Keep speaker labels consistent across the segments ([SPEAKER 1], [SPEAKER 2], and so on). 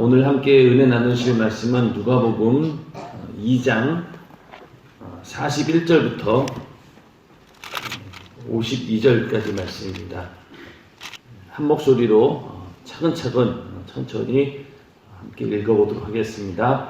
[SPEAKER 1] 오늘 함께 은혜 나누실 말씀은 누가복음 2장 41절부터 52절까지 말씀입니다. 한 목소리로 차근차근 천천히 함께 읽어보도록 하겠습니다.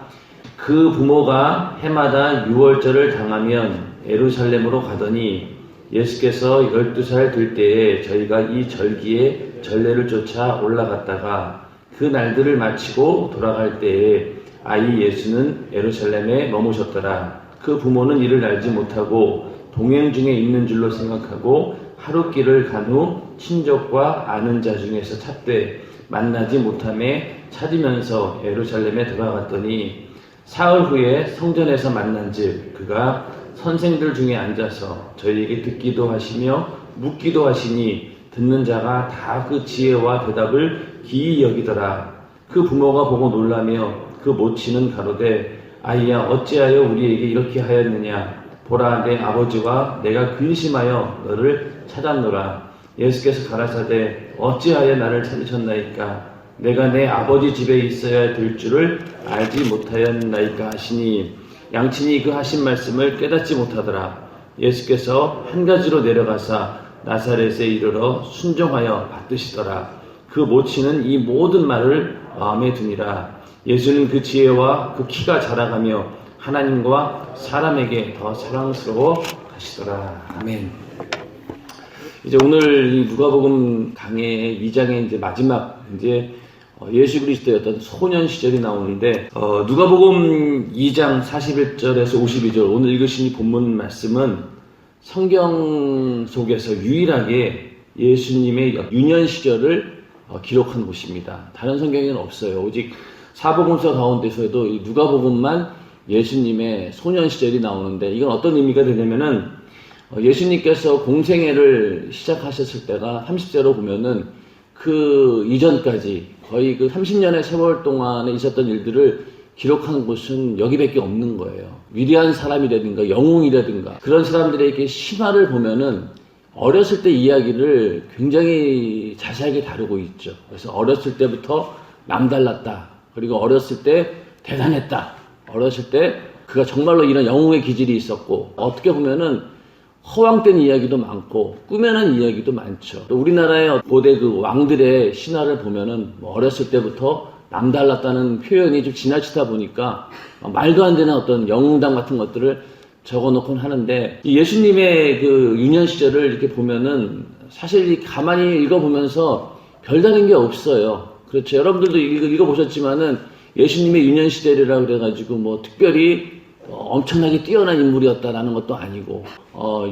[SPEAKER 1] 그 부모가 해마다 유월절을 당하면 예루살렘으로 가더니 예수께서 12살 될 때에 저희가 이 절기에 전례를 쫓아 올라갔다가 그 날들을 마치고 돌아갈 때에 아이 예수는 예루살렘에 머무셨더라. 그 부모는 이를 알지 못하고 동행 중에 있는 줄로 생각하고 하루 길을 간 후 친족과 아는 자 중에서 찾되 만나지 못함에 찾으면서 예루살렘에 돌아갔더니 사흘 후에 성전에서 만난즉 그가 선생들 중에 앉아서 저희에게 듣기도 하시며 묻기도 하시니 듣는 자가 다 그 지혜와 대답을 기이 여기더라. 그 부모가 보고 놀라며 그 모친은 가로되 아이야 어찌하여 우리에게 이렇게 하였느냐. 보라 내 아버지와 내가 근심하여 너를 찾았노라. 예수께서 가라사대 어찌하여 나를 찾으셨나이까. 내가 내 아버지 집에 있어야 될 줄을 알지 못하였나이까 하시니 양친이 그 하신 말씀을 깨닫지 못하더라. 예수께서 한 가지로 내려가사 나사렛에 이르러 순종하여 받드시더라. 그 모친은 이 모든 말을 마음에 두니라. 예수는 그 지혜와 그 키가 자라가며 하나님과 사람에게 더 사랑스러워 가시더라. 아멘. 이제 오늘 이 누가복음 강의 2장의 이제 마지막 예수 그리스도의 어떤 소년 시절이 나오는데 누가복음 2장 41절에서 52절 오늘 읽으신 이 본문 말씀은 성경 속에서 유일하게 예수님의 유년 시절을 기록한 곳입니다. 다른 성경에는 없어요. 오직 사복음서 가운데서도 이 누가복음만 예수님의 소년 시절이 나오는데 이건 어떤 의미가 되냐면은 예수님께서 공생애를 시작하셨을 때가 30세로 보면은 그 이전까지 거의 그 30년의 세월 동안에 있었던 일들을 기록한 곳은 여기밖에 없는 거예요. 위대한 사람이라든가 영웅이라든가 그런 사람들에게 신화를 보면은 어렸을 때 이야기를 굉장히 자세하게 다루고 있죠. 그래서 어렸을 때부터 남달랐다. 그리고 어렸을 때 대단했다. 어렸을 때 그가 정말로 이런 영웅의 기질이 있었고 어떻게 보면은 허황된 이야기도 많고 꾸며낸 이야기도 많죠. 또 우리나라의 고대 그 왕들의 신화를 보면은 어렸을 때부터 남달랐다는 표현이 좀 지나치다 보니까 말도 안 되는 어떤 영웅담 같은 것들을 적어놓곤 하는데 예수님의 그 유년 시절을 이렇게 보면은 사실 가만히 읽어보면서 별다른 게 없어요. 그렇죠. 여러분들도 읽어보셨지만은 예수님의 유년 시절이라 그래가지고 뭐 특별히 엄청나게 뛰어난 인물이었다라는 것도 아니고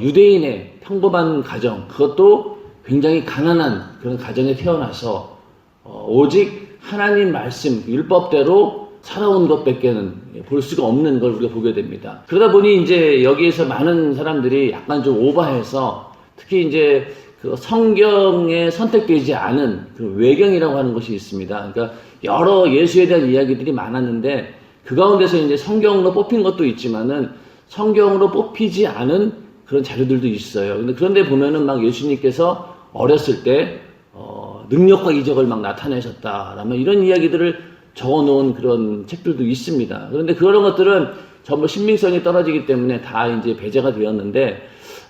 [SPEAKER 1] 유대인의 평범한 가정 그것도 굉장히 가난한 그런 가정에 태어나서 오직 하나님 말씀 율법대로 살아온 것밖에는 볼 수가 없는 걸 우리가 보게 됩니다. 그러다 보니 이제 여기에서 많은 사람들이 약간 좀 오버해서 특히 이제 그 성경에 선택되지 않은 그 외경이라고 하는 것이 있습니다. 그러니까 여러 예수에 대한 이야기들이 많았는데 그 가운데서 이제 성경으로 뽑힌 것도 있지만은 성경으로 뽑히지 않은 그런 자료들도 있어요. 그런데 보면은 막 예수님께서 어렸을 때 능력과 이적을 막 나타내셨다라면 이런 이야기들을 적어놓은 그런 책들도 있습니다. 그런데 그런 것들은 전부 신빙성이 떨어지기 때문에 다 이제 배제가 되었는데,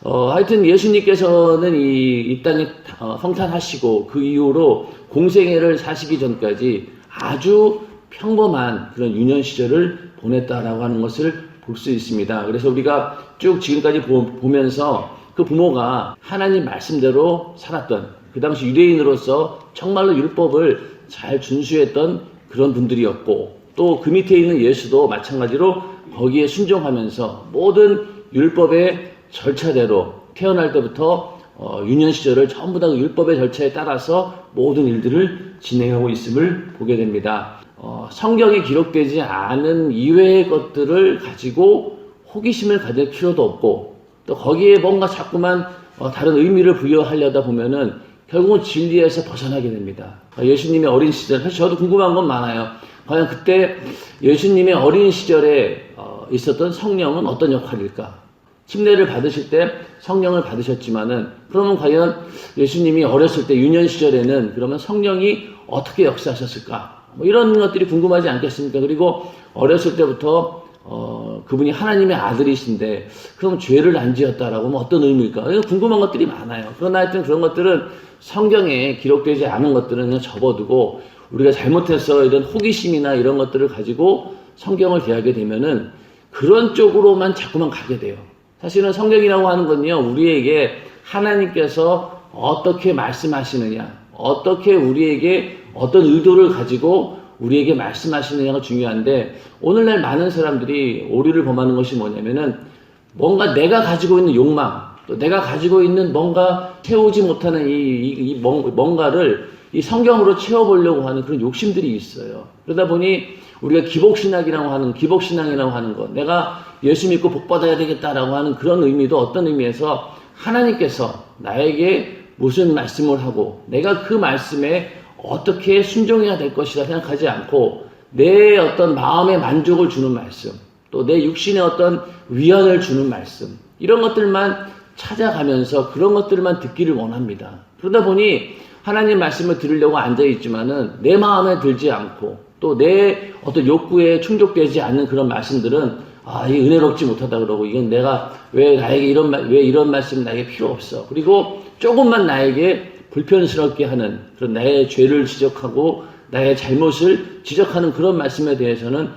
[SPEAKER 1] 하여튼 예수님께서는 이 땅에 성탄하시고 그 이후로 공생애를 사시기 전까지 아주 평범한 그런 유년 시절을 보냈다라고 하는 것을 볼 수 있습니다. 그래서 우리가 쭉 지금까지 보면서 그 부모가 하나님 말씀대로 살았던 그 당시 유대인으로서 정말로 율법을 잘 준수했던 그런 분들이었고 또 그 밑에 있는 예수도 마찬가지로 거기에 순종하면서 모든 율법의 절차대로 태어날 때부터 유년 시절을 전부 다 그 율법의 절차에 따라서 모든 일들을 진행하고 있음을 보게 됩니다. 성경에 기록되지 않은 이외의 것들을 가지고 호기심을 가질 필요도 없고 또 거기에 뭔가 자꾸만 다른 의미를 부여하려다 보면은 결국은 진리에서 벗어나게 됩니다. 예수님의 어린 시절, 사실 저도 궁금한 건 많아요. 과연 그때 예수님의 어린 시절에 있었던 성령은 어떤 역할일까? 침례를 받으실 때 성령을 받으셨지만은 그러면 과연 예수님이 어렸을 때 유년 시절에는 그러면 성령이 어떻게 역사하셨을까? 뭐 이런 것들이 궁금하지 않겠습니까? 그리고 어렸을 때부터 그분이 하나님의 아들이신데 그럼 죄를 안 지었다라고 하면 어떤 의미일까? 궁금한 것들이 많아요. 그러나 하여튼 그런 것들은 성경에 기록되지 않은 것들은 그냥 접어두고 우리가 잘못해서 이런 호기심이나 이런 것들을 가지고 성경을 대하게 되면은 그런 쪽으로만 자꾸만 가게 돼요. 사실은 성경이라고 하는 건요, 우리에게 하나님께서 어떻게 말씀하시느냐, 어떻게 우리에게 어떤 의도를 가지고 우리에게 말씀하시느냐가 중요한데, 오늘날 많은 사람들이 오류를 범하는 것이 뭐냐면은 뭔가 내가 가지고 있는 욕망, 또 내가 가지고 있는 뭔가 채우지 못하는 뭔가를 이 성경으로 채워보려고 하는 그런 욕심들이 있어요. 그러다 보니 우리가 기복신앙이라고 하는 것, 내가 예수 믿고 복받아야 되겠다라고 하는 그런 의미도 어떤 의미에서 하나님께서 나에게 무슨 말씀을 하고 내가 그 말씀에 어떻게 순종해야 될 것이라 생각하지 않고 내 어떤 마음의 만족을 주는 말씀, 또 내 육신의 어떤 위안을 주는 말씀, 이런 것들만 찾아가면서 그런 것들만 듣기를 원합니다. 그러다 보니 하나님 말씀을 들으려고 앉아있지만은 내 마음에 들지 않고 또 내 어떤 욕구에 충족되지 않는 그런 말씀들은 이게 은혜롭지 못하다 그러고 이건 내가 왜 이런 말씀 나에게 필요 없어. 그리고 조금만 나에게 불편스럽게 하는 그런 나의 죄를 지적하고 나의 잘못을 지적하는 그런 말씀에 대해서는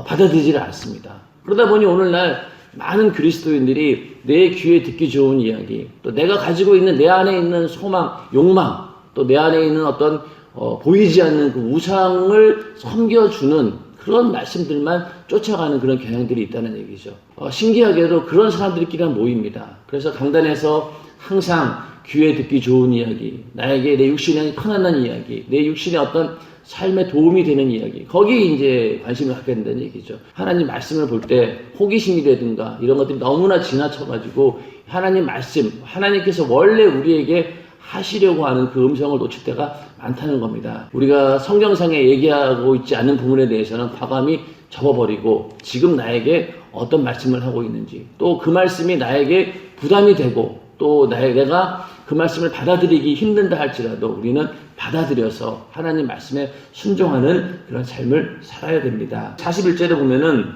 [SPEAKER 1] 받아들이지를 않습니다. 그러다 보니 오늘날 많은 그리스도인들이 내 귀에 듣기 좋은 이야기, 또 내가 가지고 있는 내 안에 있는 소망, 욕망, 또 내 안에 있는 어떤 보이지 않는 그 우상을 섬겨주는 그런 말씀들만 쫓아가는 그런 경향들이 있다는 얘기죠. 신기하게도 그런 사람들끼리만 모입니다. 그래서 강단에서 항상 귀에 듣기 좋은 이야기, 나에게 내 육신에 편안한 이야기, 내 육신에 어떤 삶에 도움이 되는 이야기, 거기에 이제 관심을 갖게 된다는 얘기죠. 하나님 말씀을 볼 때 호기심이라든가 이런 것들이 너무나 지나쳐가지고 하나님 말씀, 하나님께서 원래 우리에게 하시려고 하는 그 음성을 놓칠 때가 많다는 겁니다. 우리가 성경상에 얘기하고 있지 않은 부분에 대해서는 과감히 접어버리고 지금 나에게 어떤 말씀을 하고 있는지, 또 그 말씀이 나에게 부담이 되고 또 내가 그 말씀을 받아들이기 힘든다 할지라도 우리는 받아들여서 하나님 말씀에 순종하는 그런 삶을 살아야 됩니다. 41절에 보면은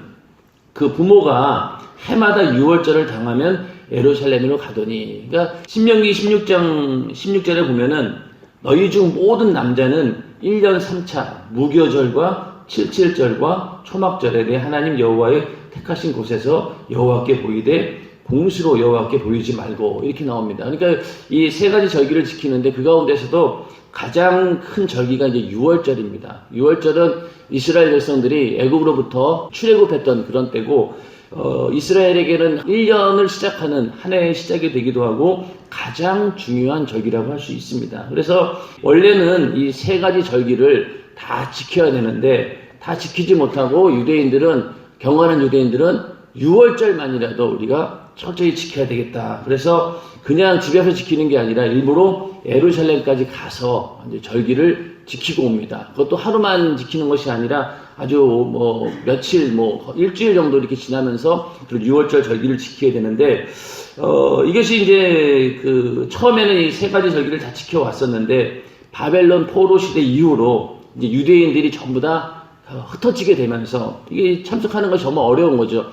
[SPEAKER 1] 그 부모가 해마다 유월절을 당하면 예루살렘으로 가더니, 그러니까 신명기 16장 16절에 보면은 너희 중 모든 남자는 1년 3차 무교절과 칠칠절과 초막절에 내 하나님 여호와의 택하신 곳에서 여호와께 보이되 공수로 여호와께 보이지 말고, 이렇게 나옵니다. 그러니까 이 세 가지 절기를 지키는데 그 가운데서도 가장 큰 절기가 이제 유월절입니다. 유월절은 이스라엘 백성들이 애굽으로부터 출애굽했던 그런 때고, 이스라엘에게는 1년을 시작하는 한 해의 시작이 되기도 하고 가장 중요한 절기라고 할 수 있습니다. 그래서 원래는 이 세 가지 절기를 다 지켜야 되는데 다 지키지 못하고 경건한 유대인들은 유월절만이라도 우리가 철저히 지켜야 되겠다. 그래서 그냥 집에서 지키는 게 아니라 일부러 예루살렘까지 가서 이제 절기를 지키고 옵니다. 그것도 하루만 지키는 것이 아니라 아주 며칠, 일주일 정도 이렇게 지나면서 그 유월절 절기를 지켜야 되는데, 이것이 이제 처음에는 이 세 가지 절기를 다 지켜왔었는데, 바벨론 포로 시대 이후로 이제 유대인들이 전부 다 흩어지게 되면서 이게 참석하는 것이 정말 어려운 거죠.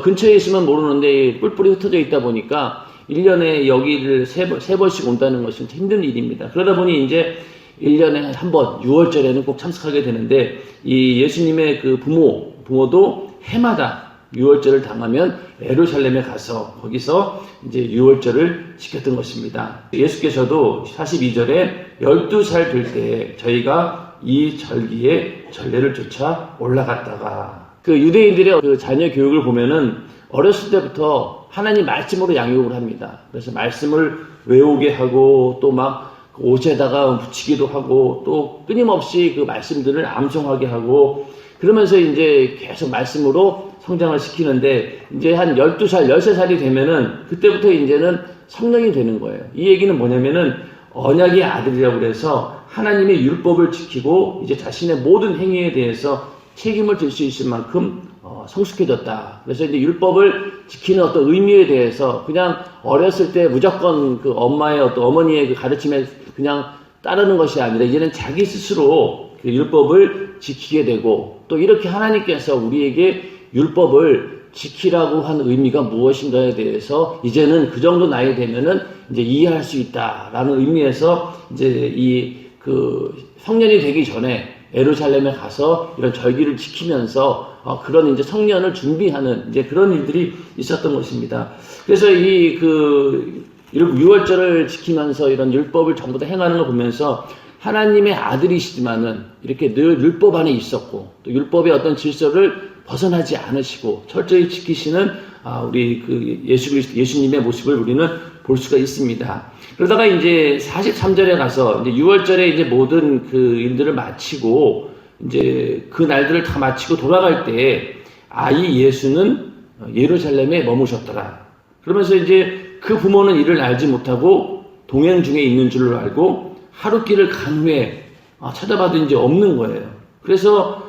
[SPEAKER 1] 근처에 있으면 모르는데 뿔뿔이 흩어져 있다 보니까 1년에 여기를 세 번씩 온다는 것은 힘든 일입니다. 그러다 보니 이제 1년에 한 번, 6월절에는 꼭 참석하게 되는데, 이 예수님의 그 부모도 해마다 6월절을 당하면 예루살렘에 가서 거기서 이제 6월절을 지켰던 것입니다. 예수께서도 42절에 12살 될 때 저희가 이 절기에 전례를 쫓아 올라갔다가, 그 유대인들의 그 자녀 교육을 보면은 어렸을 때부터 하나님 말씀으로 양육을 합니다. 그래서 말씀을 외우게 하고 또 막 옷에다가 붙이기도 하고 또 끊임없이 그 말씀들을 암송하게 하고, 그러면서 이제 계속 말씀으로 성장을 시키는데, 이제 한 12살, 13살이 되면은 그때부터 이제는 성령이 되는 거예요. 이 얘기는 뭐냐면은 언약의 아들이라고 그래서 하나님의 율법을 지키고 이제 자신의 모든 행위에 대해서 책임을 질 수 있을 만큼 성숙해졌다. 그래서 이제 율법을 지키는 어떤 의미에 대해서 그냥 어렸을 때 무조건 그 어머니의 그 가르침에 그냥 따르는 것이 아니라 이제는 자기 스스로 그 율법을 지키게 되고, 또 이렇게 하나님께서 우리에게 율법을 지키라고 한 의미가 무엇인가에 대해서 이제는 그 정도 나이 되면은 이제 이해할 수 있다라는 의미에서 이제 그 성년이 되기 전에 예루살렘에 가서 이런 절기를 지키면서 그런 이제 성년을 준비하는 이제 그런 일들이 있었던 것입니다. 그래서 유월절을 지키면서 이런 율법을 전부 다 행하는 걸 보면서 하나님의 아들이시지만은 이렇게 늘 율법 안에 있었고, 또 율법의 어떤 질서를 벗어나지 않으시고 철저히 지키시는 우리 그 예수님의 모습을 우리는 볼 수가 있습니다. 그러다가 이제 43절에 가서 이제 6월절에 이제 모든 그 일들을 마치고 이제 그 날들을 다 마치고 돌아갈 때 아이 예수는 예루살렘에 머무셨더라. 그러면서 이제 그 부모는 이를 알지 못하고 동행 중에 있는 줄로 알고 하루길을 간 후에 찾아봐도 이제 없는 거예요. 그래서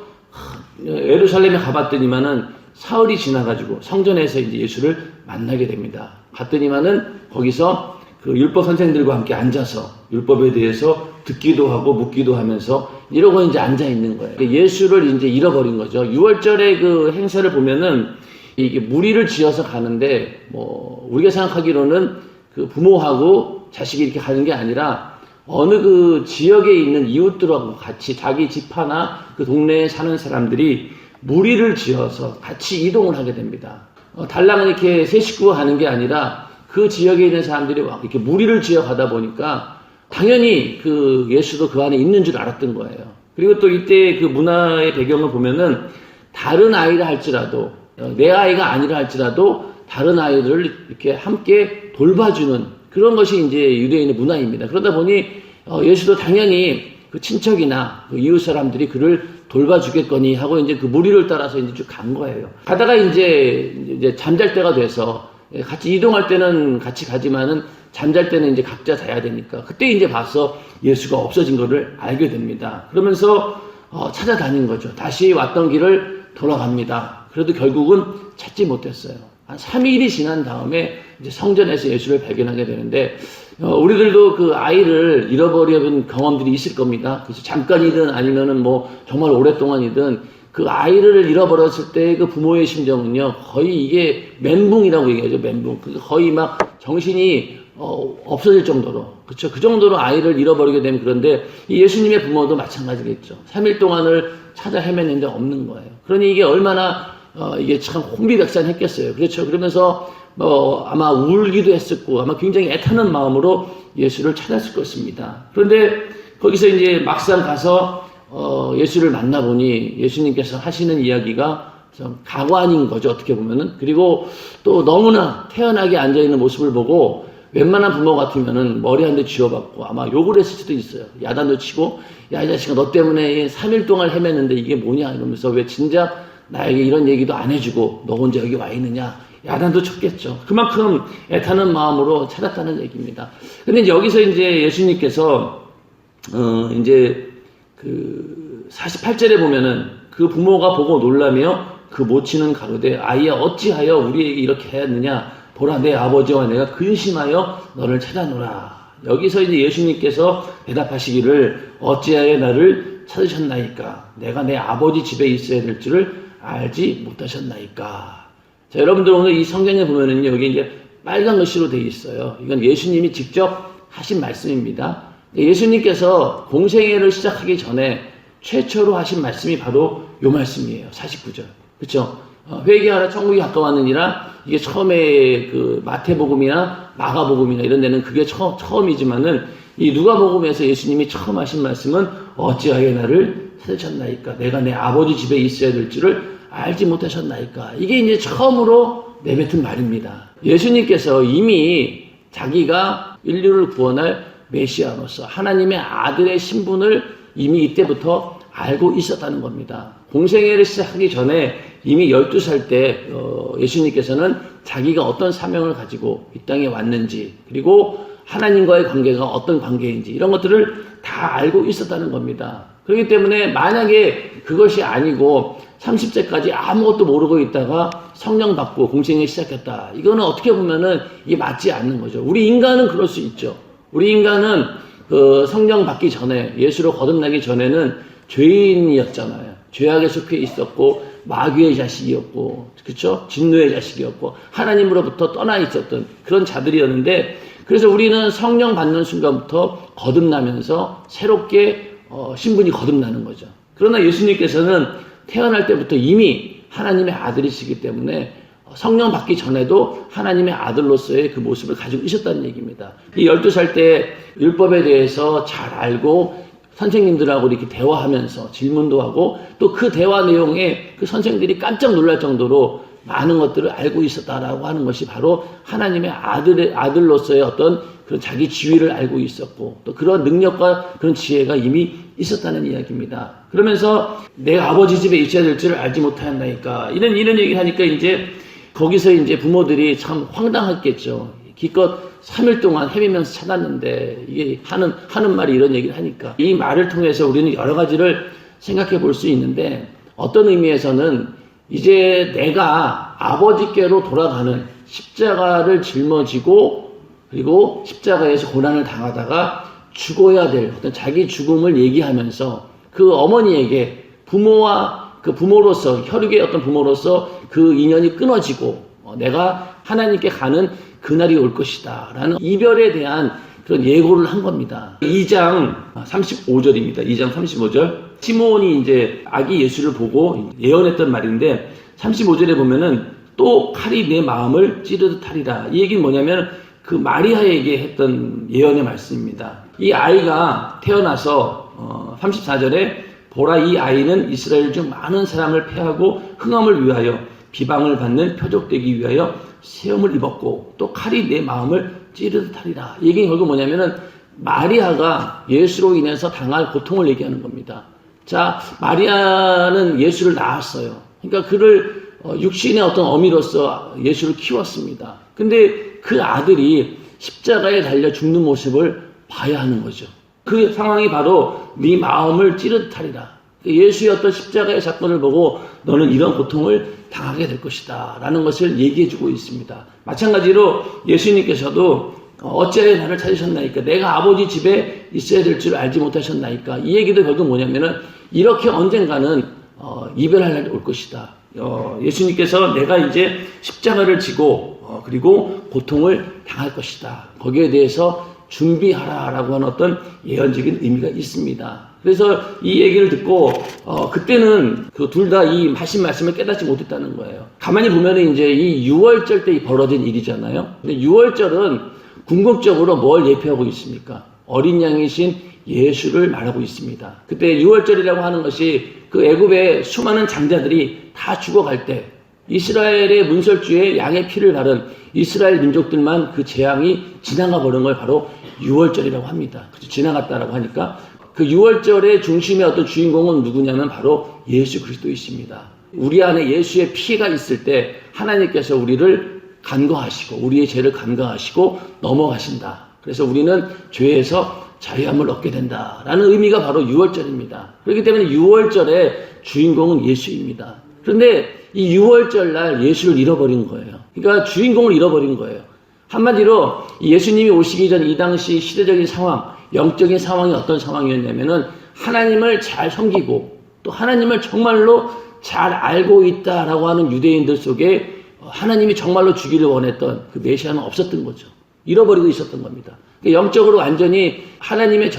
[SPEAKER 1] 예루살렘에 가봤더니만은 사흘이 지나가지고 성전에서 이제 예수를 만나게 됩니다. 갔더니만은 거기서 그 율법 선생들과 함께 앉아서 율법에 대해서 듣기도 하고 묻기도 하면서 이러고 이제 앉아 있는 거예요. 예수를 이제 잃어버린 거죠. 6월절의 그 행사를 보면은 이게 무리를 지어서 가는데 우리가 생각하기로는 그 부모하고 자식이 이렇게 가는 게 아니라 어느 그 지역에 있는 이웃들하고 같이 자기 집 하나 그 동네에 사는 사람들이 무리를 지어서 같이 이동을 하게 됩니다. 달랑 이렇게 세 식구가 가는 게 아니라 그 지역에 있는 사람들이 이렇게 무리를 지어 가다 보니까 당연히 그 예수도 그 안에 있는 줄 알았던 거예요. 그리고 또 이때 그 문화의 배경을 보면은 다른 아이라 할지라도 내 아이가 아니라 할지라도 다른 아이들을 이렇게 함께 돌봐주는 그런 것이 이제 유대인의 문화입니다. 그러다 보니 예수도 당연히 그 친척이나 그 이웃 사람들이 그를 돌봐주겠거니 하고 이제 그 무리를 따라서 이제 쭉 간 거예요. 가다가 이제 잠잘 때가 돼서 같이 이동할 때는 같이 가지만은 잠잘 때는 이제 각자 자야 되니까 그때 이제 봐서 예수가 없어진 것을 알게 됩니다. 그러면서 찾아다닌 거죠. 다시 왔던 길을 돌아갑니다. 그래도 결국은 찾지 못했어요. 한 3일이 지난 다음에 이제 성전에서 예수를 발견하게 되는데 우리들도 그 아이를 잃어버린 경험들이 있을 겁니다. 그래서 잠깐이든 아니면은 정말 오랫동안이든 그 아이를 잃어버렸을 때 그 부모의 심정은요 거의 이게 멘붕이라고 얘기하죠. 멘붕. 거의 막 정신이 없어질 정도로 그렇죠. 그 정도로 아이를 잃어버리게 되면 그런데 이 예수님의 부모도 마찬가지겠죠. 3일 동안을 찾아 헤맸는데 없는 거예요. 그러니 이게 얼마나 이게 참 혼비백산했겠어요. 그렇죠. 그러면서 아마 울기도 했었고 아마 굉장히 애타는 마음으로 예수를 찾았을 것입니다. 그런데 거기서 이제 막상 가서 예수를 만나보니 예수님께서 하시는 이야기가 좀 가관인 거죠. 어떻게 보면은. 그리고 또 너무나 태연하게 앉아있는 모습을 보고 웬만한 부모 같으면은 머리 한 대 쥐어박고 아마 욕을 했을 수도 있어요. 야단도 치고 야 이 자식아 너 때문에 3일 동안 헤맸는데 이게 뭐냐 이러면서 왜 진작 나에게 이런 얘기도 안 해주고 너 혼자 여기 와 있느냐 야단도 쳤겠죠. 그만큼 애타는 마음으로 찾았다는 얘기입니다. 근데 이제 여기서 이제 예수님께서 이제 그 48절에 보면은 그 부모가 보고 놀라며 그 모친은 가로되 아이야 어찌하여 우리에게 이렇게 하였느냐 보라 내 아버지와 내가 근심하여 너를 찾아노라. 여기서 이제 예수님께서 대답하시기를 어찌하여 나를 찾으셨나이까 내가 내 아버지 집에 있어야 될 줄을 알지 못하셨나이까. 자, 여러분들 오늘 이 성경에 보면은 여기 이제 빨간 글씨로 되어 있어요. 이건 예수님이 직접 하신 말씀입니다. 예수님께서 공생애를 시작하기 전에 최초로 하신 말씀이 바로 요 말씀이에요. 49절. 그렇죠? 회개하라 천국이 가까웠느니라. 이게 처음에 그 마태복음이나 마가복음이나 이런 데는 그게 처음이지만은 이 누가복음에서 예수님이 처음 하신 말씀은 어찌하여 나를 찾으셨나이까 내가 내 아버지 집에 있어야 될 줄을 알지 못하셨나이까. 이게 이제 처음으로 내뱉은 말입니다. 예수님께서 이미 자기가 인류를 구원할 메시아로서 하나님의 아들의 신분을 이미 이때부터 알고 있었다는 겁니다. 공생애를 시작하기 전에 이미 12살 때 예수님께서는 자기가 어떤 사명을 가지고 이 땅에 왔는지 그리고 하나님과의 관계가 어떤 관계인지 이런 것들을 다 알고 있었다는 겁니다. 그렇기 때문에 만약에 그것이 아니고 30세까지 아무것도 모르고 있다가 성령 받고 공생애 시작했다. 이거는 어떻게 보면은 이게 맞지 않는 거죠. 우리 인간은 그럴 수 있죠. 우리 인간은 그 성령 받기 전에 예수로 거듭나기 전에는 죄인이었잖아요. 죄악에 속해 있었고 마귀의 자식이었고, 그렇죠? 진노의 자식이었고 하나님으로부터 떠나 있었던 그런 자들이었는데, 그래서 우리는 성령 받는 순간부터 거듭나면서 새롭게 신분이 거듭나는 거죠. 그러나 예수님께서는 태어날 때부터 이미 하나님의 아들이시기 때문에 성령 받기 전에도 하나님의 아들로서의 그 모습을 가지고 있었다는 얘기입니다. 이 12살 때 율법에 대해서 잘 알고 선생님들하고 이렇게 대화하면서 질문도 하고, 또 그 대화 내용에 그 선생들이 깜짝 놀랄 정도로 많은 것들을 알고 있었다라고 하는 것이 바로 하나님의 아들로서의 어떤 그런 자기 지위를 알고 있었고, 또 그런 능력과 그런 지혜가 이미 있었다는 이야기입니다. 그러면서 내가 아버지 집에 있어야 될 줄을 알지 못하였나이까, 이런 얘기를 하니까 이제 거기서 이제 부모들이 참 황당했겠죠. 기껏 3일 동안 헤매면서 찾았는데 이게 하는 말이 이런 얘기를 하니까, 이 말을 통해서 우리는 여러 가지를 생각해 볼 수 있는데, 어떤 의미에서는 이제 내가 아버지께로 돌아가는, 십자가를 жил머지고 그리고 십자가에서 고난을 당하다가 죽어야 될 어떤 자기 죽음을 얘기하면서 그 어머니에게 부모로서, 혈육의 어떤 부모로서 그 인연이 끊어지고 내가 하나님께 가는 그날이 올 것이다 라는 이별에 대한 그런 예고를 한 겁니다. 2장 35절입니다. 2장 35절. 시몬이 이제 아기 예수를 보고 예언했던 말인데, 35절에 보면은 또 칼이 내 마음을 찌르듯 하리라. 이 얘기는 뭐냐면 그 마리아에게 했던 예언의 말씀입니다. 이 아이가 태어나서 34절에 보라, 이 아이는 이스라엘 중 많은 사람을 패하고 흥함을 위하여 비방을 받는 표적되기 위하여 세움을 입었고 또 칼이 내 마음을 찌르듯 하리라. 이 얘기는 결국 뭐냐면은 마리아가 예수로 인해서 당할 고통을 얘기하는 겁니다. 자, 마리아는 예수를 낳았어요. 그러니까 그를 육신의 어떤 어미로서 예수를 키웠습니다. 근데 그 아들이 십자가에 달려 죽는 모습을 봐야 하는 거죠. 그 상황이 바로 네 마음을 찌르듯 하리라. 예수의 어떤 십자가의 사건을 보고 너는 이런 고통을 당하게 될 것이다 라는 것을 얘기해 주고 있습니다. 마찬가지로 예수님께서도 어찌하여 나를 찾으셨나이까, 내가 아버지 집에 있어야 될 줄 알지 못하셨나이까, 이 얘기도 결국 뭐냐면은 이렇게 언젠가는 이별할 날이 올 것이다. 예수님께서 내가 이제 십자가를 지고 그리고 고통을 당할 것이다, 거기에 대해서 준비하라라고 하는 어떤 예언적인 의미가 있습니다. 그래서 이 얘기를 듣고 그때는 그 둘 다 이 하신 말씀을 깨닫지 못했다는 거예요. 가만히 보면은 이제 이 유월절 때 벌어진 일이잖아요. 근데 유월절은 궁극적으로 뭘 예표하고 있습니까? 어린 양이신 예수를 말하고 있습니다. 그때 유월절이라고 하는 것이 그 애굽의 수많은 장자들이 다 죽어갈 때 이스라엘의 문설주에 양의 피를 바른 이스라엘 민족들만 그 재앙이 지나가 버린 걸 바로 유월절이라고 합니다. 지나갔다라고 하니까 그 유월절의 중심의 어떤 주인공은 누구냐면 바로 예수 그리스도이십니다. 우리 안에 예수의 피가 있을 때 하나님께서 우리를 간과하시고 우리의 죄를 간과하시고 넘어가신다. 그래서 우리는 죄에서 자유함을 얻게 된다라는 의미가 바로 유월절입니다. 그렇기 때문에 유월절의 주인공은 예수입니다. 그런데 이 유월절 날 예수를 잃어버린 거예요. 그러니까 주인공을 잃어버린 거예요. 한마디로 예수님이 오시기 전 이 당시 시대적인 상황, 영적인 상황이 어떤 상황이었냐면은 하나님을 잘 섬기고 또 하나님을 정말로 잘 알고 있다라고 하는 유대인들 속에 하나님이 정말로 주기를 원했던 그 메시아는 없었던 거죠. 잃어버리고 있었던 겁니다. 영적으로 완전히 하나님이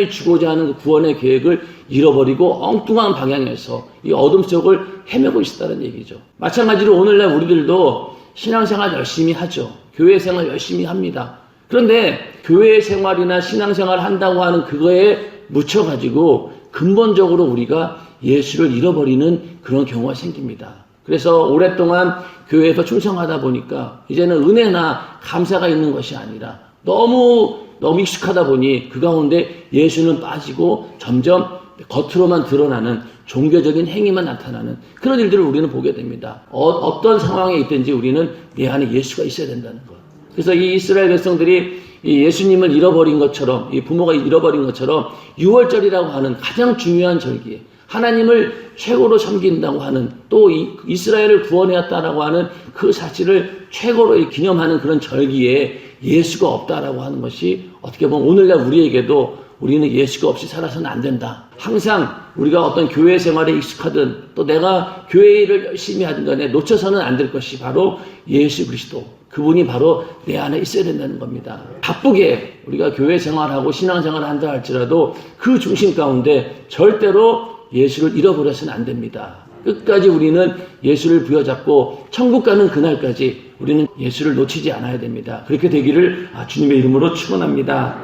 [SPEAKER 1] 주고자 하는 그 구원의 계획을 잃어버리고 엉뚱한 방향에서 이 어둠 속을 헤매고 있었다는 얘기죠. 마찬가지로 오늘날 우리들도 신앙생활 열심히 하죠. 교회 생활 열심히 합니다. 그런데 교회 생활이나 신앙생활 한다고 하는 그거에 묻혀가지고 근본적으로 우리가 예수를 잃어버리는 그런 경우가 생깁니다. 그래서 오랫동안 교회에서 충성하다 보니까 이제는 은혜나 감사가 있는 것이 아니라 너무 익숙하다 보니 그 가운데 예수는 빠지고 점점 겉으로만 드러나는 종교적인 행위만 나타나는 그런 일들을 우리는 보게 됩니다. 어떤 상황에 있든지 우리는 내 안에 예수가 있어야 된다는 것. 그래서 이 이스라엘 백성들이 이 예수님을 잃어버린 것처럼, 이 부모가 잃어버린 것처럼 유월절이라고 하는 가장 중요한 절기에 하나님을 최고로 섬긴다고 하는, 또 이스라엘을 구원해왔다라고 하는 그 사실을 최고로 기념하는 그런 절기에 예수가 없다라고 하는 것이 어떻게 보면 오늘날 우리에게도 우리는 예수가 없이 살아서는 안 된다. 항상 우리가 어떤 교회 생활에 익숙하든 또 내가 교회를 열심히 하든 간에 놓쳐서는 안 될 것이 바로 예수 그리스도. 그분이 바로 내 안에 있어야 된다는 겁니다. 바쁘게 우리가 교회 생활하고 신앙생활을 한다 할지라도 그 중심 가운데 절대로 예수를 잃어버려서는 안 됩니다. 끝까지 우리는 예수를 부여잡고 천국 가는 그날까지 우리는 예수를 놓치지 않아야 됩니다. 그렇게 되기를 주님의 이름으로 축원합니다.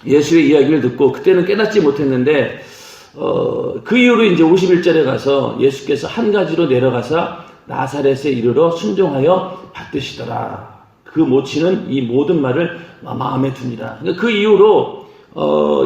[SPEAKER 1] 예수의 이야기를 듣고 그때는 깨닫지 못했는데 그 이후로 이제 51절에 가서 예수께서 한 가지로 내려가사 나사렛에 이르러 순종하여 받드시더라. 그 모치는 이 모든 말을 마음에 둡니다. 그러니까 그 이후로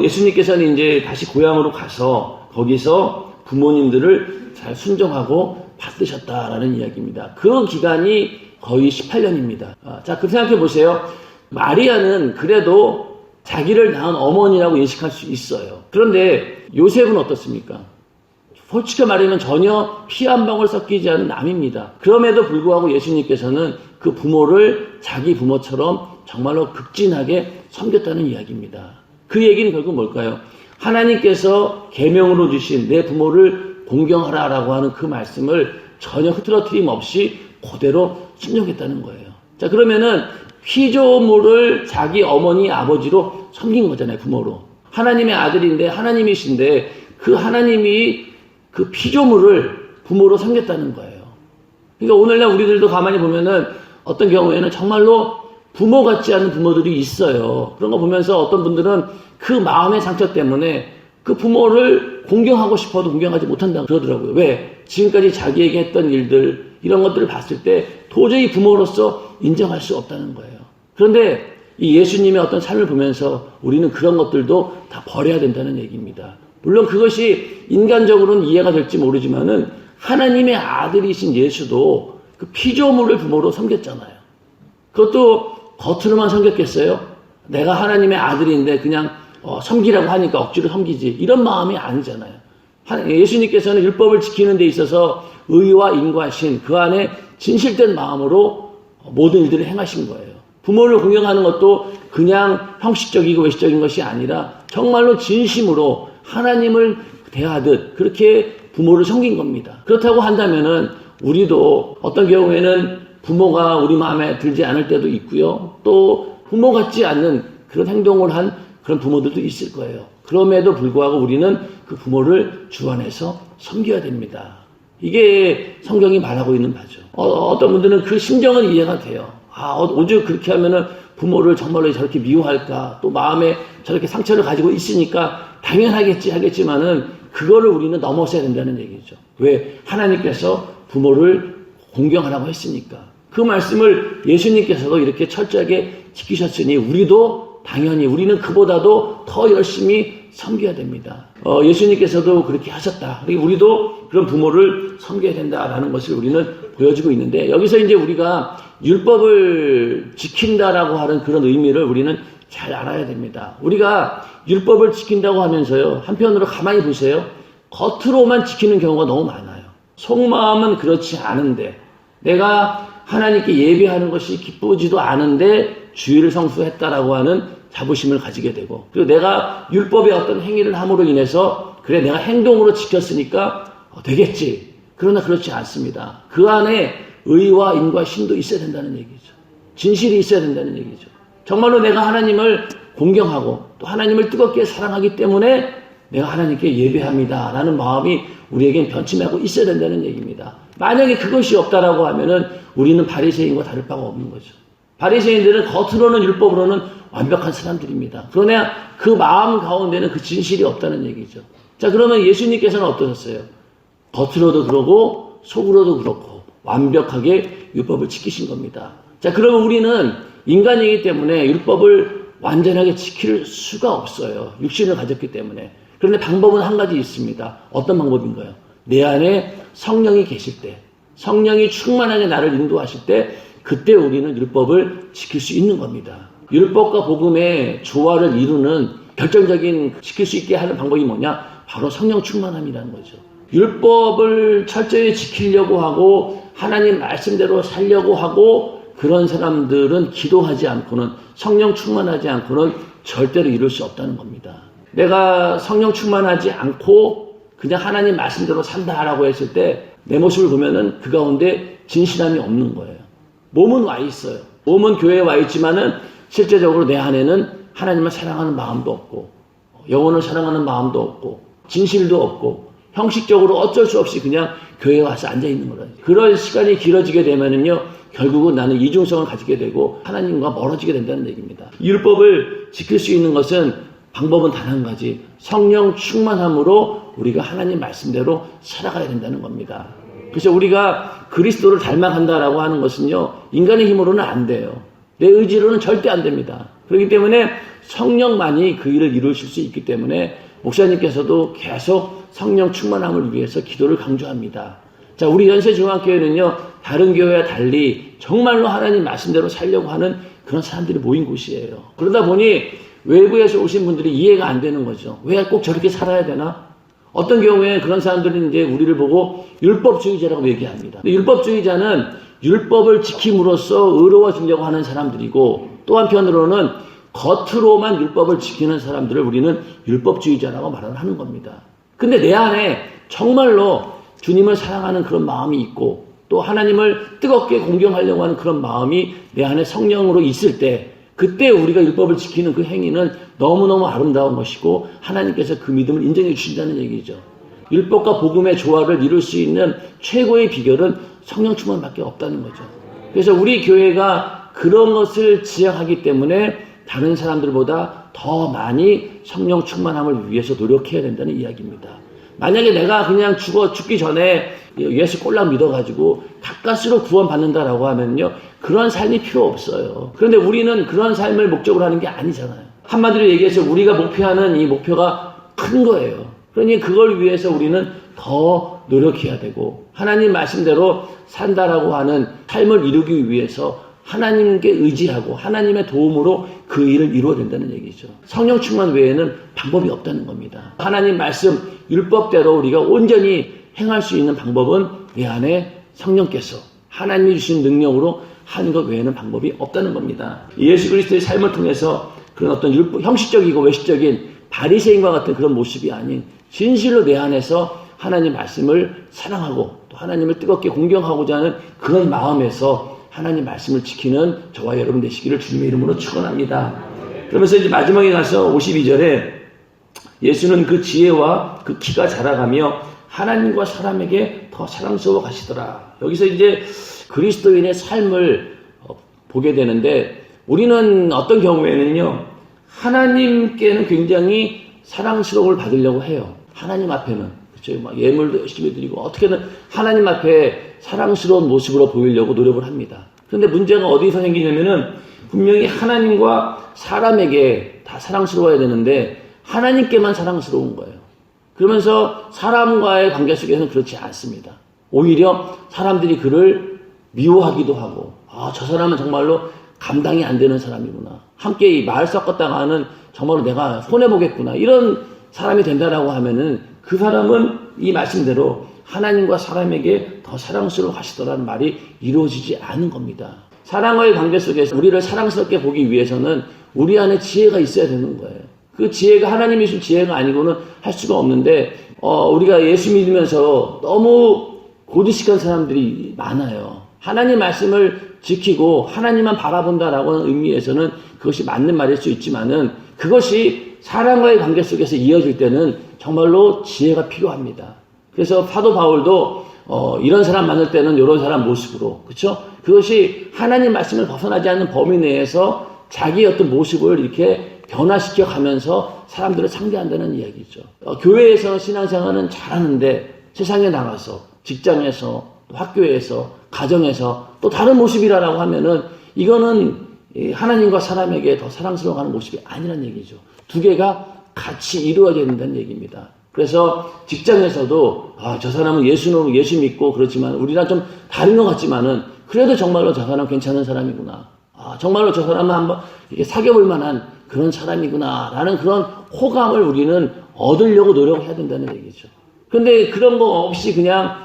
[SPEAKER 1] 예수님께서는 이제 다시 고향으로 가서 거기서 부모님들을 잘 순종하고 받드셨다라는 이야기입니다. 그 기간이 거의 18년입니다. 자, 그렇게 생각해 보세요. 마리아는 그래도 자기를 낳은 어머니라고 인식할 수 있어요. 그런데 요셉은 어떻습니까? 솔직히 말하면 전혀 피 한 방울 섞이지 않은 남입니다. 그럼에도 불구하고 예수님께서는 그 부모를 자기 부모처럼 정말로 극진하게 섬겼다는 이야기입니다. 그 얘기는 결국 뭘까요? 하나님께서 계명으로 주신 내 부모를 공경하라라고 하는 그 말씀을 전혀 흐트러트림 없이 그대로 순종했다는 거예요. 자, 그러면은 피조물을 자기 어머니 아버지로 섬긴 거잖아요. 부모로. 하나님의 아들인데 하나님이신데 그 하나님이 그 피조물을 부모로 섬겼다는 거예요. 그러니까 오늘날 우리들도 가만히 보면은 어떤 경우에는 정말로 부모 같지 않은 부모들이 있어요. 그런 거 보면서 어떤 분들은 그 마음의 상처 때문에 그 부모를 공경하고 싶어도 공경하지 못한다고 그러더라고요. 왜? 지금까지 자기에게 했던 일들, 이런 것들을 봤을 때 도저히 부모로서 인정할 수 없다는 거예요. 그런데 이 예수님의 어떤 삶을 보면서 우리는 그런 것들도 다 버려야 된다는 얘기입니다. 물론 그것이 인간적으로는 이해가 될지 모르지만은 하나님의 아들이신 예수도 그 피조물을 부모로 섬겼잖아요. 그것도 겉으로만 섬겼겠어요? 내가 하나님의 아들인데 그냥 섬기라고 하니까 억지로 섬기지. 이런 마음이 아니잖아요. 예수님께서는 율법을 지키는 데 있어서 의와 인과신 그 안에 진실된 마음으로 모든 일들을 행하신 거예요. 부모를 공경하는 것도 그냥 형식적이고 외식적인 것이 아니라 정말로 진심으로 하나님을 대하듯 그렇게 부모를 섬긴 겁니다. 그렇다고 한다면은 우리도 어떤 경우에는 부모가 우리 마음에 들지 않을 때도 있고요. 또 부모 같지 않는 그런 행동을 한 그런 부모들도 있을 거예요. 그럼에도 불구하고 우리는 그 부모를 주 안에서 섬겨야 됩니다. 이게 성경이 말하고 있는 바죠. 어떤 분들은 그 심정은 이해가 돼요. 오죽 그렇게 하면은 부모를 정말로 저렇게 미워할까, 또 마음에 저렇게 상처를 가지고 있으니까 당연하겠지 하겠지만은 그거를 우리는 넘어서야 된다는 얘기죠. 왜? 하나님께서 부모를 공경하라고 했으니까. 그 말씀을 예수님께서도 이렇게 철저하게 지키셨으니 우리도 당연히 우리는 그보다도 더 열심히 섬겨야 됩니다. 예수님께서도 그렇게 하셨다. 그리고 우리도 그런 부모를 섬겨야 된다라는 것을 우리는 보여주고 있는데 여기서 이제 우리가 율법을 지킨다라고 하는 그런 의미를 우리는 잘 알아야 됩니다. 우리가 율법을 지킨다고 하면서요. 한편으로 가만히 보세요. 겉으로만 지키는 경우가 너무 많아요. 속마음은 그렇지 않은데 내가 하나님께 예배하는 것이 기쁘지도 않은데 주의를 성수했다라고 하는 자부심을 가지게 되고 그리고 내가 율법의 어떤 행위를 함으로 인해서 그래 내가 행동으로 지켰으니까 되겠지. 그러나 그렇지 않습니다. 그 안에 의와 인과 신도 있어야 된다는 얘기죠. 진실이 있어야 된다는 얘기죠. 정말로 내가 하나님을 공경하고 또 하나님을 뜨겁게 사랑하기 때문에 내가 하나님께 예배합니다 라는 마음이 우리에겐 변침하고 있어야 된다는 얘기입니다. 만약에 그것이 없다라고 하면은 우리는 바리새인과 다를 바가 없는 거죠. 바리새인들은 겉으로는 율법으로는 완벽한 사람들입니다. 그러나 그 마음 가운데는 그 진실이 없다는 얘기죠. 자, 그러면 예수님께서는 어떠셨어요? 겉으로도 그러고 속으로도 그렇고 완벽하게 율법을 지키신 겁니다. 자, 그러면 우리는 인간이기 때문에 율법을 완전하게 지킬 수가 없어요. 육신을 가졌기 때문에. 그런데 방법은 한 가지 있습니다. 어떤 방법인가요? 내 안에 성령이 계실 때, 성령이 충만하게 나를 인도하실 때 그때 우리는 율법을 지킬 수 있는 겁니다. 율법과 복음의 조화를 이루는 결정적인 지킬 수 있게 하는 방법이 뭐냐? 바로 성령 충만함이라는 거죠. 율법을 철저히 지키려고 하고 하나님 말씀대로 살려고 하고 그런 사람들은 기도하지 않고는 성령 충만하지 않고는 절대로 이룰 수 없다는 겁니다. 내가 성령 충만하지 않고 그냥 하나님 말씀대로 산다라고 했을 때 내 모습을 보면은 그 가운데 진실함이 없는 거예요. 몸은 와 있어요. 몸은 교회에 와 있지만은 실제적으로 내 안에는 하나님을 사랑하는 마음도 없고 영혼을 사랑하는 마음도 없고 진실도 없고 형식적으로 어쩔 수 없이 그냥 교회에 와서 앉아 있는 거예요. 그런 시간이 길어지게 되면은요, 결국은 나는 이중성을 가지게 되고 하나님과 멀어지게 된다는 얘기입니다. 율법을 지킬 수 있는 것은 방법은 단 한 가지, 성령 충만함으로 우리가 하나님 말씀대로 살아가야 된다는 겁니다. 그래서 우리가 그리스도를 닮아간다라고 하는 것은요, 인간의 힘으로는 안 돼요. 내 의지로는 절대 안 됩니다. 그렇기 때문에 성령만이 그 일을 이루실 수 있기 때문에 목사님께서도 계속 성령 충만함을 위해서 기도를 강조합니다. 자, 우리 연세중앙교회는요, 다른 교회와 달리 정말로 하나님 말씀대로 살려고 하는 그런 사람들이 모인 곳이에요. 그러다 보니 외부에서 오신 분들이 이해가 안 되는 거죠. 왜 꼭 저렇게 살아야 되나? 어떤 경우에 그런 사람들은 이제 우리를 보고 율법주의자라고 얘기합니다. 근데 율법주의자는 율법을 지킴으로써 의로워지려고 하는 사람들이고, 또 한편으로는 겉으로만 율법을 지키는 사람들을 우리는 율법주의자라고 말을 하는 겁니다. 근데 내 안에 정말로 주님을 사랑하는 그런 마음이 있고, 또 하나님을 뜨겁게 공경하려고 하는 그런 마음이 내 안에 성령으로 있을 때, 그때 우리가 율법을 지키는 그 행위는 너무너무 아름다운 것이고 하나님께서 그 믿음을 인정해 주신다는 얘기죠. 율법과 복음의 조화를 이룰 수 있는 최고의 비결은 성령 충만밖에 없다는 거죠. 그래서 우리 교회가 그런 것을 지향하기 때문에 다른 사람들보다 더 많이 성령 충만함을 위해서 노력해야 된다는 이야기입니다. 만약에 내가 그냥 죽기 전에 예수 꼴랑 믿어가지고 가까스로 구원받는다라고 하면요, 그런 삶이 필요 없어요. 그런데 우리는 그런 삶을 목적으로 하는 게 아니잖아요. 한마디로 얘기해서 우리가 목표하는 이 목표가 큰 거예요. 그러니 그걸 위해서 우리는 더 노력해야 되고, 하나님 말씀대로 산다라고 하는 삶을 이루기 위해서 하나님께 의지하고 하나님의 도움으로 그 일을 이루어야 된다는 얘기죠. 성령 충만 외에는 방법이 없다는 겁니다. 하나님 말씀 율법대로 우리가 온전히 행할 수 있는 방법은 내 안에 성령께서 하나님이 주신 능력으로 하는 것 외에는 방법이 없다는 겁니다. 예수 그리스도의 삶을 통해서 그런 어떤 형식적이고 외식적인 바리새인과 같은 그런 모습이 아닌 진실로 내 안에서 하나님 말씀을 사랑하고 또 하나님을 뜨겁게 공경하고자 하는 그런 마음에서 하나님 말씀을 지키는 저와 여러분 되시기를 주님의 이름으로 축원합니다. 그러면서 이제 마지막에 가서 52절에 예수는 그 지혜와 그 키가 자라가며 하나님과 사람에게 더 사랑스러워 가시더라. 여기서 이제 그리스도인의 삶을 보게 되는데, 우리는 어떤 경우에는요, 하나님께는 굉장히 사랑스러움을 받으려고 해요. 하나님 앞에는. 그렇죠? 막 예물도 열심히 드리고 어떻게든 하나님 앞에 사랑스러운 모습으로 보이려고 노력을 합니다. 그런데 문제가 어디서 생기냐면은, 분명히 하나님과 사람에게 다 사랑스러워야 되는데 하나님께만 사랑스러운 거예요. 그러면서 사람과의 관계 속에서는 그렇지 않습니다. 오히려 사람들이 그를 미워하기도 하고, 저 사람은 정말로 감당이 안 되는 사람이구나. 함께 말 섞었다가 하는 정말로 내가 손해보겠구나. 이런 사람이 된다라고 하면은 그 사람은 이 말씀대로 하나님과 사람에게 더 사랑스러워 하시더라는 말이 이루어지지 않은 겁니다. 사랑과의 관계 속에서 우리를 사랑스럽게 보기 위해서는 우리 안에 지혜가 있어야 되는 거예요. 그 지혜가 하나님이 주신 지혜가 아니고는 할 수가 없는데, 우리가 예수 믿으면서 너무 고지식한 사람들이 많아요. 하나님 말씀을 지키고 하나님만 바라본다라고 하는 의미에서는 그것이 맞는 말일 수 있지만은, 그것이 사람과의 관계 속에서 이어질 때는 정말로 지혜가 필요합니다. 그래서 사도 바울도 이런 사람 만날 때는 이런 사람 모습으로, 그렇죠? 그것이 하나님 말씀을 벗어나지 않는 범위 내에서 자기의 어떤 모습을 이렇게 변화시켜 가면서 사람들을 상대한다는 이야기죠. 교회에서 신앙생활은 잘하는데 세상에 나가서 직장에서 또 학교에서 가정에서 또 다른 모습이라고 하면은 이거는 하나님과 사람에게 더 사랑스러워하는 모습이 아니란 얘기죠. 두 개가 같이 이루어져야 된다는 얘기입니다. 그래서 직장에서도 저 사람은 예수 믿고 그렇지만 우리랑 좀 다른 것 같지만은 그래도 정말로 저 사람 괜찮은 사람이구나. 정말로 저 사람은 한번 이렇게 사귀어볼 만한 그런 사람이구나 라는 그런 호감을 우리는 얻으려고 노력해야 된다는 얘기죠. 그런데 그런 거 없이 그냥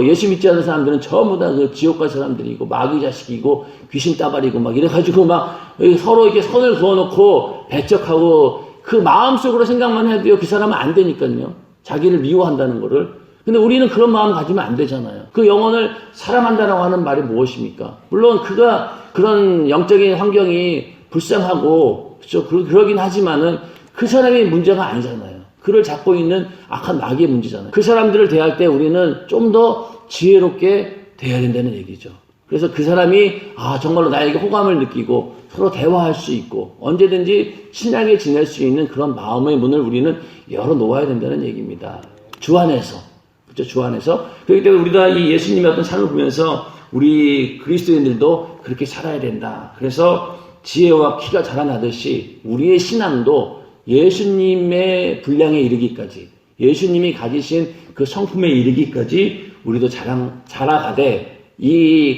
[SPEAKER 1] 예수 믿지 않는 사람들은 전부 다 그 지옥 갈 사람들이고 마귀 자식이고 귀신 따발이고 막 이래가지고 막 서로 이렇게 선을 그어놓고 배척하고 그 마음속으로 생각만 해도요, 그 사람은 안 되니까요. 자기를 미워한다는 거를. 근데 우리는 그런 마음 가지면 안 되잖아요. 그 영혼을 사랑한다라고 하는 말이 무엇입니까? 물론 그가 그런 영적인 환경이 불쌍하고, 그렇죠. 그러긴 하지만은 그 사람이 문제가 아니잖아요. 그를 잡고 있는 악한 마귀의 문제잖아요. 그 사람들을 대할 때 우리는 좀 더 지혜롭게 대해야 된다는 얘기죠. 그래서 그 사람이 정말로 나에게 호감을 느끼고 서로 대화할 수 있고 언제든지 친하게 지낼 수 있는 그런 마음의 문을 우리는 열어놓아야 된다는 얘기입니다. 주 안에서. 그렇죠? 주 안에서. 그렇기 때문에 우리가 이 예수님의 어떤 삶을 보면서 우리 그리스도인들도 그렇게 살아야 된다. 그래서 지혜와 키가 자라나듯이 우리의 신앙도 예수님의 분량에 이르기까지, 예수님이 가지신 그 성품에 이르기까지 우리도 자라가되,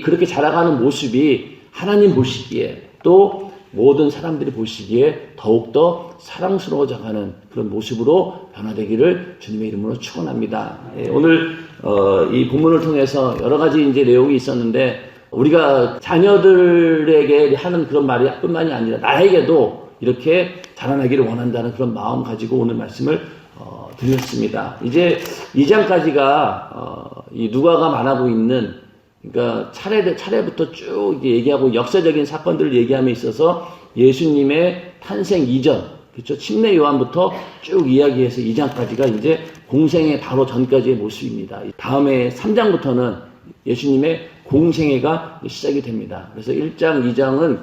[SPEAKER 1] 그렇게 자라가는 모습이 하나님 보시기에 또 모든 사람들이 보시기에 더욱더 사랑스러워져가는 그런 모습으로 변화되기를 주님의 이름으로 축원합니다. 오늘 이 본문을 통해서 여러 가지 이제 내용이 있었는데, 우리가 자녀들에게 하는 그런 말이 뿐만이 아니라 나에게도 이렇게 자라나기를 원한다는 그런 마음 가지고 오늘 말씀을 드렸습니다. 이제 2장까지가 이 누가가 말하고 있는, 그러니까 차례부터 쭉 얘기하고 역사적인 사건들을 얘기함에 있어서 예수님의 탄생 이전, 그렇죠? 침례 요한부터 쭉 이야기해서 2장까지가 이제 공생애 바로 전까지의 모습입니다. 다음에 3장부터는 예수님의 공생애가 시작이 됩니다. 그래서 1장, 2장은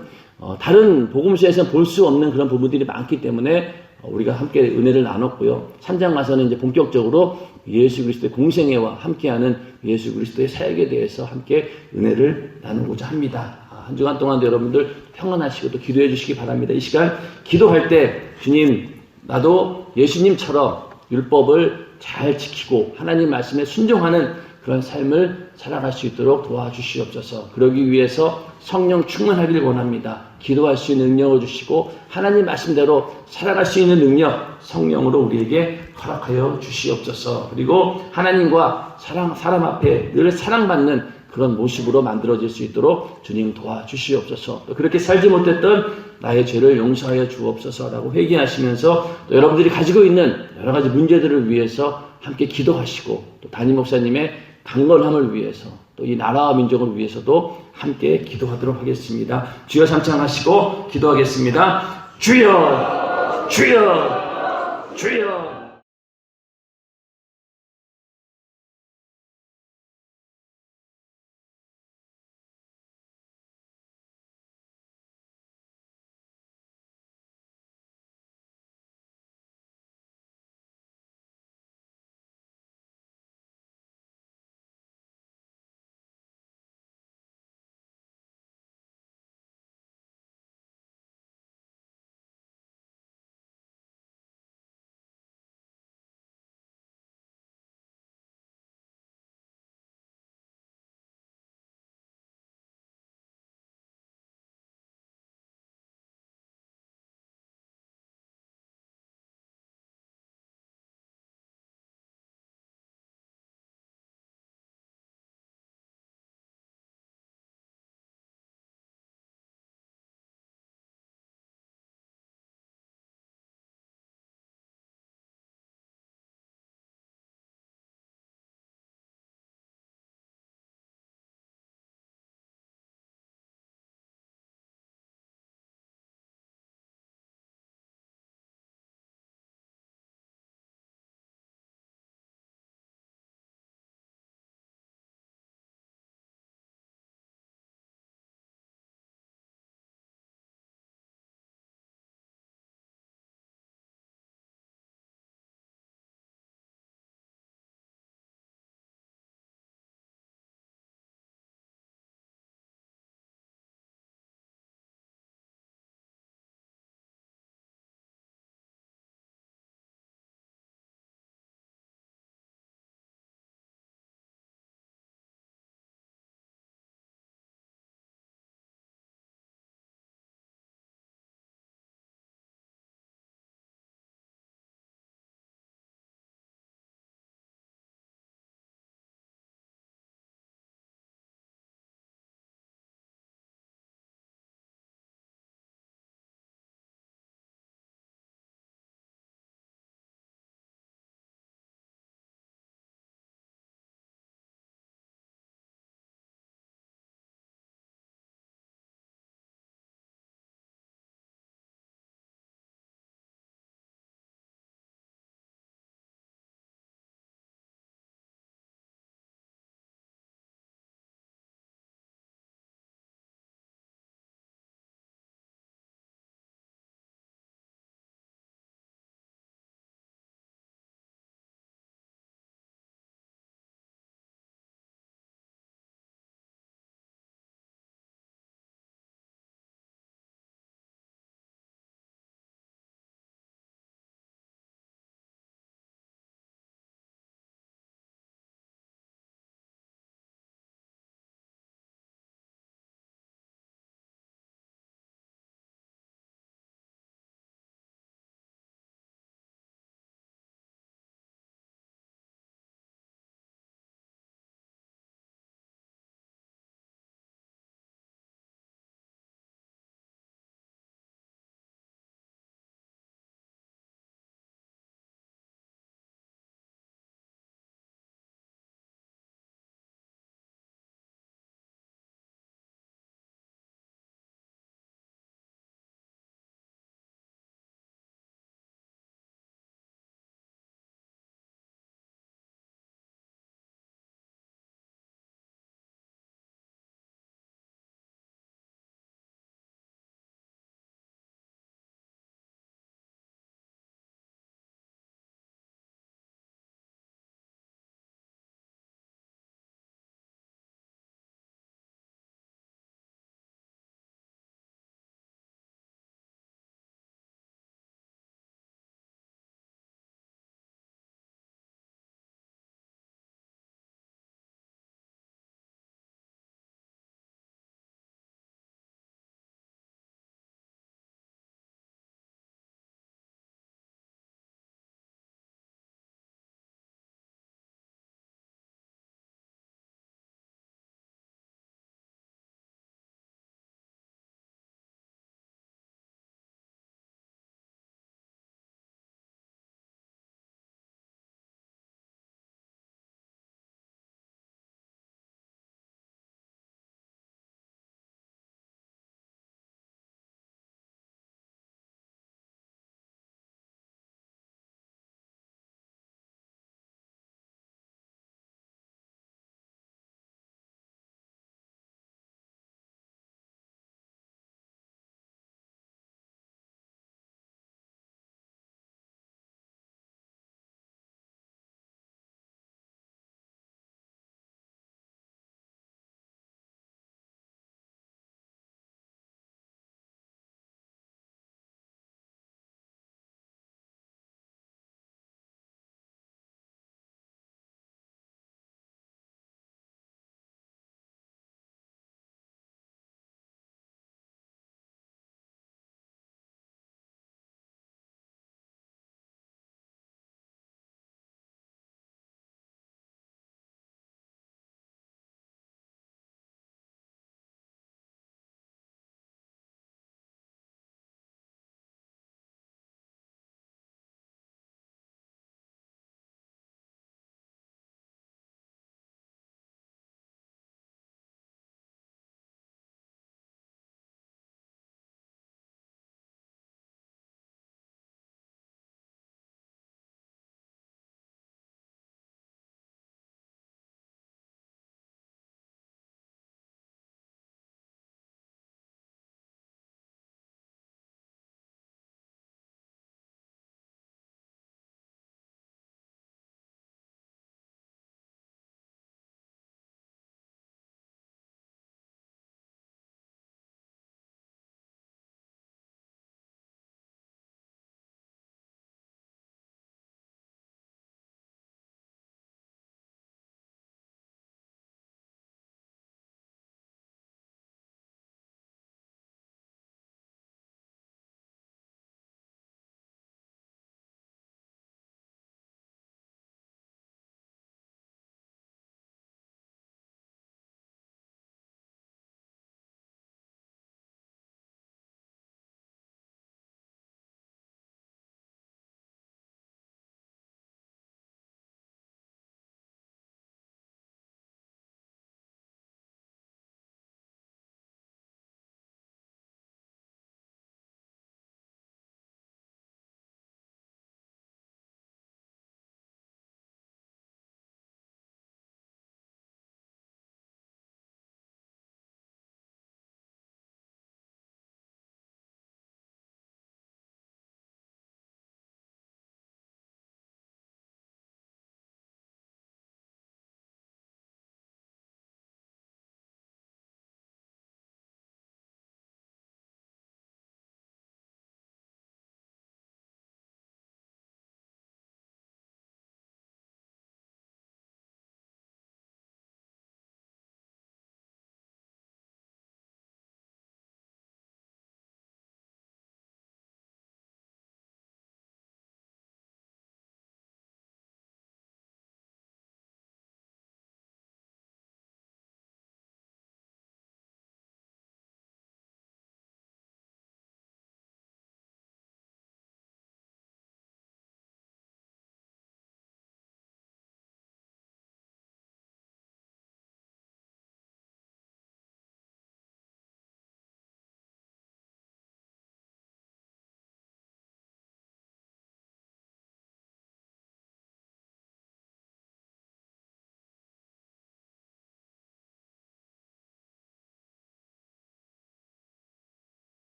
[SPEAKER 1] 다른 복음서에서는 볼 수 없는 그런 부분들이 많기 때문에 우리가 함께 은혜를 나눴고요. 3장 가서는 이제 본격적으로 예수 그리스도의 공생애와 함께하는 예수 그리스도의 사역에 대해서 함께 은혜를 나누고자 합니다. 한 주간 동안도 여러분들 평안하시고 또 기도해 주시기 바랍니다. 이 시간 기도할 때 주님, 나도 예수님처럼 율법을 잘 지키고 하나님 말씀에 순종하는 그런 삶을 살아갈 수 있도록 도와주시옵소서. 그러기 위해서 성령 충만하기를 원합니다. 기도할 수 있는 능력을 주시고 하나님 말씀대로 살아갈 수 있는 능력 성령으로 우리에게 허락하여 주시옵소서. 그리고 하나님과 사람 앞에 늘 사랑받는 그런 모습으로 만들어질 수 있도록 주님 도와주시옵소서. 또 그렇게 살지 못했던 나의 죄를 용서하여 주옵소서라고 회개하시면서 또 여러분들이 가지고 있는 여러 가지 문제들을 위해서 함께 기도하시고, 또 담임 목사님의 강건함을 위해서, 또 이 나라와 민족을 위해서도 함께 기도하도록 하겠습니다. 주여 삼창하시고 기도하겠습니다. 주여, 주여, 주여.